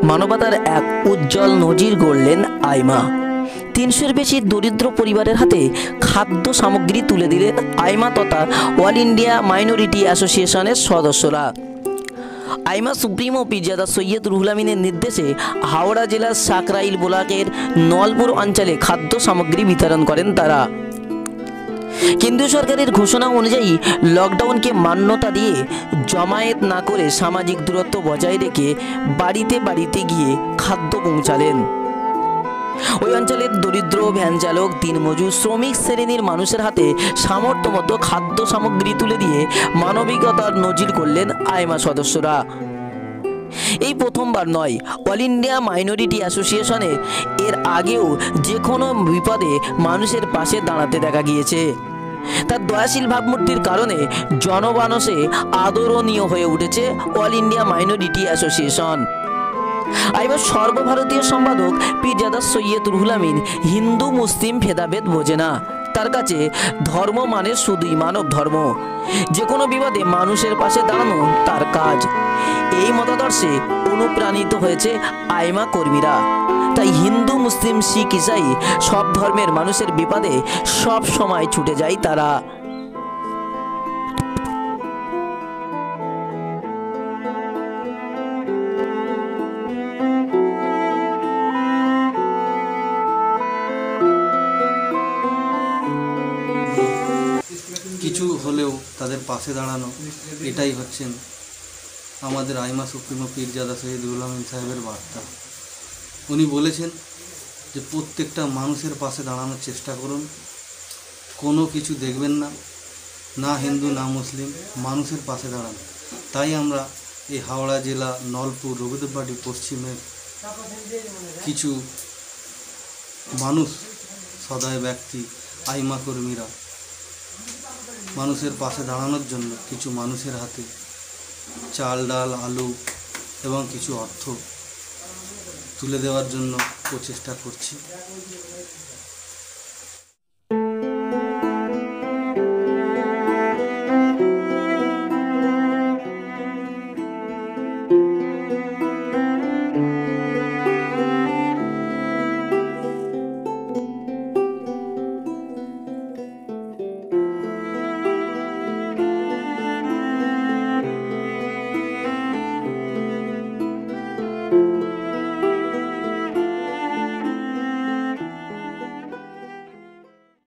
মানবতার এক উজ্জ্বল নজির গড়লেন আইমা। 300-এর বেশি দরিদ্র পরিবারের হাতে খাদ্য সামগ্রী তুলে দিলেন আইমা তথা অল ইন্ডিয়া মাইনরিটি অ্যাসোসিয়েশনের সদস্যরা। আইমা সুপ্রিমো পীরজাদা সৈয়দ রুহুল আমিনের নির্দেশে হাওড়া জেলার সাকরাইল ব্লকের নলপুর অঞ্চলে খাদ্য সামগ্রী বিতরণ করেন তারা। কেন্দ্রীয় সরকারের ঘোষণা অনুযায়ী লকডাউনকে মান্যতা দিয়ে জমায়েত না করে সামাজিক দূরত্ব বজায় রেখে বাড়িতে বাড়িতে গিয়ে খাদ্য পৌঁছালেন। ওই অঞ্চলের দরিদ্র ভ্যান চালক, দিনমজুর, শ্রমিক শ্রেণীর মানুষের হাতে সামর্থ্য মতো খাদ্য সামগ্রী তুলে দিয়ে মানবিকতার নজির করলেন আইমা সদস্যরা। এই প্রথমবার নয়, অল ইন্ডিয়া মাইনরিটি অ্যাসোসিয়েশনে এর আগেও যে কোনো বিপদে মানুষের পাশে দাঁড়াতে দেখা গিয়েছে। তার দয়াশীল ভাবমূর্তির কারণে জনমানসে আদরণীয় হয়ে উঠেছে অল ইন্ডিয়া মাইনরিটি অ্যাসোসিয়েশন। আইমার সর্বভারতীয় সম্পাদক পীরজাদা সৈয়দ রুহুল আমিন হিন্দু মুসলিম ভেদাভেদ বোঝে না। তার কাছে ধর্ম মানে শুধুই মানব ধর্ম, যে কোনো বিপদে মানুষের পাশে দাঁড়ানো তার কাজ। এই মতাদর্শে অনুপ্রাণিত হয়েছে আইমা কর্মীরা। তাই হিন্দু, মুসলিম, শিখ, ইসাই সব ধর্মের মানুষের বিপদে সব সময় ছুটে যায় তারা। কিছু হলেও তাদের পাশে দাঁড়ানো, এটাই হচ্ছেন আমাদের আইমা সুপ্রিমো পীরজাদা সৈয়দ রুহুল আমিন সাহেবের বার্তা। উনি বলেছেন যে প্রত্যেকটা মানুষের পাশে দাঁড়ানোর চেষ্টা করুন, কোনো কিছু দেখবেন না, না হিন্দু না মুসলিম, মানুষের পাশে দাঁড়ান। তাই আমরা এই হাওড়া জেলা নলপুর রঘুদেববাটি পশ্চিমের কিছু মানুষ, সদয় ব্যক্তি, আইমা কর্মীরা মানুষের পাশে দাঁড়ানোর জন্য কিছু মানুষের হাতে চাল, ডাল, আলু এবং কিছু অর্থ তুলে দেওয়ার জন্য প্রচেষ্টা করছি।